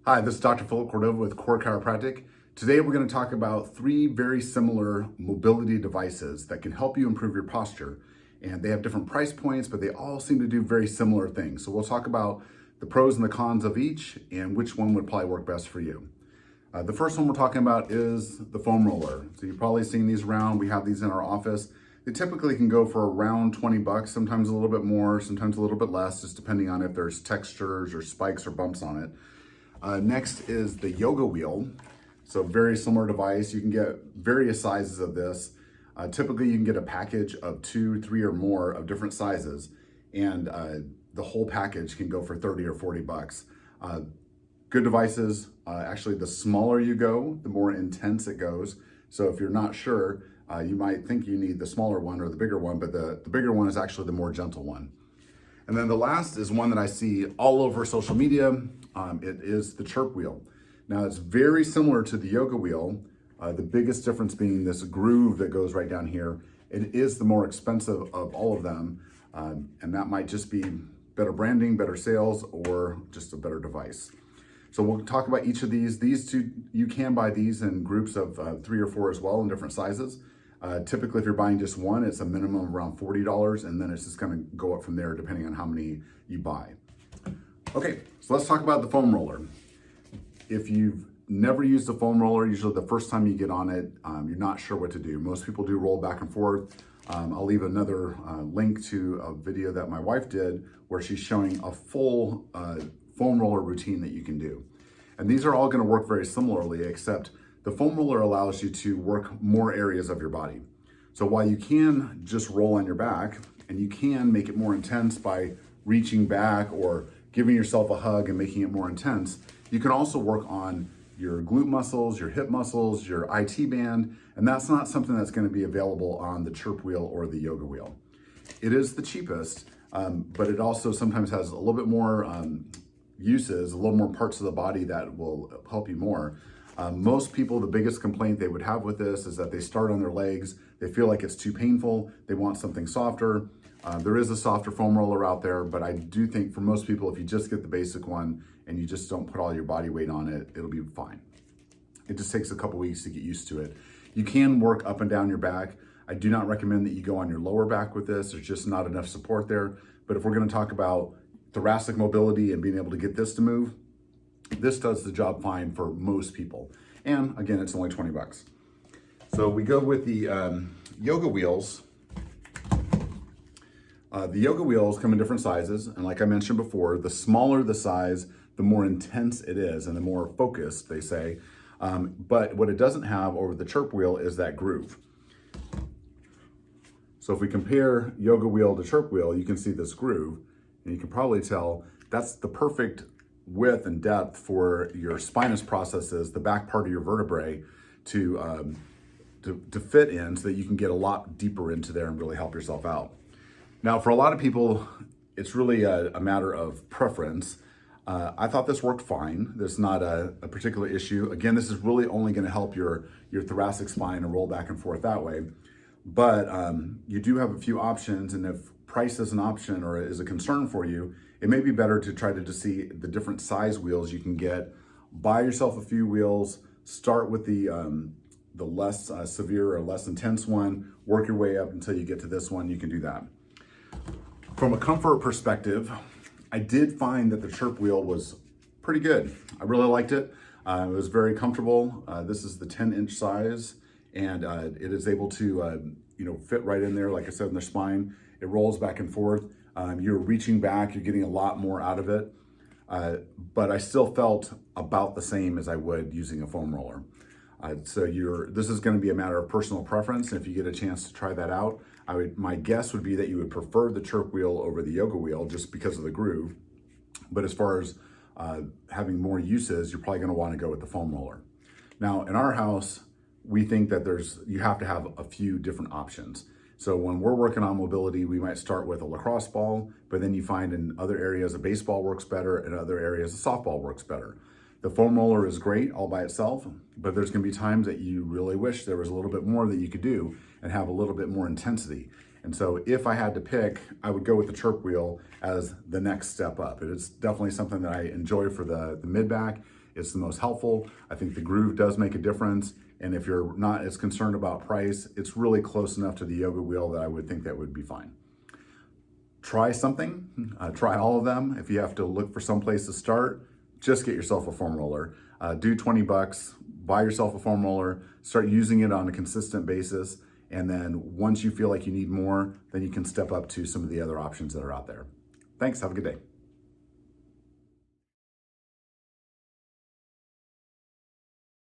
Hi, this is Dr. Philip Cordova with Chiropractic. Today we're going to talk about three very similar mobility devices that can help you improve your posture. And they have different price points, but they all seem to do very similar things. So we'll talk about the pros and the cons of each and which one would probably work best for you. The first one we're talking about is the foam roller. So you've probably seen these around. We have these in our office. They typically can go for around 20 bucks, sometimes a little bit more, sometimes a little bit less, just depending on if there's textures or spikes or bumps on it. Next is the yoga wheel. So very similar device. You can get various sizes of this. Typically you can get a package of 2, 3 or more of different sizes, and the whole package can go for 30 or 40 bucks. Good devices. Actually, the smaller you go, the more intense it goes. So if you're not sure, you might think you need the smaller one or the bigger one, but the bigger one is actually the more gentle one. And then the last is one that I see all over social media. It is the Chirp wheel. Now it's very similar to the yoga wheel. The biggest difference being this groove that goes right down here. It is the more expensive of all of them. And that might just be better branding, better sales, or just a better device. So we'll talk about each of these. These two, you can buy these in groups of 3 or 4 as well in different sizes. Typically, if you're buying just one, it's a minimum of around $40, and then it's just gonna go up from there depending on how many you buy. Okay, so let's talk about the foam roller. If you've never used a foam roller, usually the first time you get on it, you're not sure what to do. Most people do roll back and forth. I'll leave another link to a video that my wife did where she's showing a full foam roller routine that you can do. And these are all gonna work very similarly, except the foam roller allows you to work more areas of your body. So while you can just roll on your back, and you can make it more intense by reaching back or giving yourself a hug and making it more intense, you can also work on your glute muscles, your hip muscles, your IT band, and that's not something that's gonna be available on the Chirp wheel or the yoga wheel. It is the cheapest, but it also sometimes has a little bit more uses, a little more parts of the body that will help you more. Most people, the biggest complaint they would have with this is that they start on their legs, they feel like it's too painful, they want something softer. There is a softer foam roller out there, but I do think for most people, if you just get the basic one and you just don't put all your body weight on it, it'll be fine. It just takes a couple weeks to get used to it. You can work up and down your back. I do not recommend that you go on your lower back with this. There's just not enough support there. But if we're gonna talk about thoracic mobility and being able to get this to move, this does the job fine for most people. And again, it's only 20 bucks. So we go with the yoga wheels. The yoga wheels come in different sizes. And like I mentioned before, the smaller the size, the more intense it is and the more focused, they say. But what it doesn't have over the Chirp wheel is that groove. So if we compare yoga wheel to Chirp wheel, you can see this groove, and you can probably tell that's the perfect width and depth for your spinous processes, the back part of your vertebrae, to fit in so that you can get a lot deeper into there and really help yourself out. Now, for a lot of people, it's really a matter of preference. I thought this worked fine. There's not a particular issue. Again, this is really only gonna help your thoracic spine and roll back and forth that way. But you do have a few options, and if price is an option or is a concern for you, it may be better to try to just see the different size wheels you can get. Buy yourself a few wheels, start with the less severe or less intense one, work your way up until you get to this one. You can do that. From a comfort perspective, I did find that the Chirp wheel was pretty good. I really liked it. It was very comfortable. This is the 10-inch size, and it is able to fit right in there, like I said, in their spine. It rolls back and forth. You're reaching back, you're getting a lot more out of it. But I still felt about the same as I would using a foam roller. So this is gonna be a matter of personal preference. And if you get a chance to try that out, my guess would be that you would prefer the Chirp wheel over the yoga wheel just because of the groove. But as far as having more uses, you're probably gonna wanna go with the foam roller. Now, in our house, we think that you have to have a few different options. So when we're working on mobility, we might start with a lacrosse ball, but then you find in other areas a baseball works better, in other areas a softball works better. The foam roller is great all by itself, but there's gonna be times that you really wish there was a little bit more that you could do and have a little bit more intensity. And so if I had to pick, I would go with the Chirp wheel as the next step up. It is definitely something that I enjoy for the mid back. it's the most helpful. I think the groove does make a difference. And if you're not as concerned about price, it's really close enough to the yoga wheel that I would think that would be fine. Try something, try all of them. If you have to look for some place to start, just get yourself a foam roller. Do 20 bucks, buy yourself a foam roller, start using it on a consistent basis. And then once you feel like you need more, then you can step up to some of the other options that are out there. Thanks, have a good day.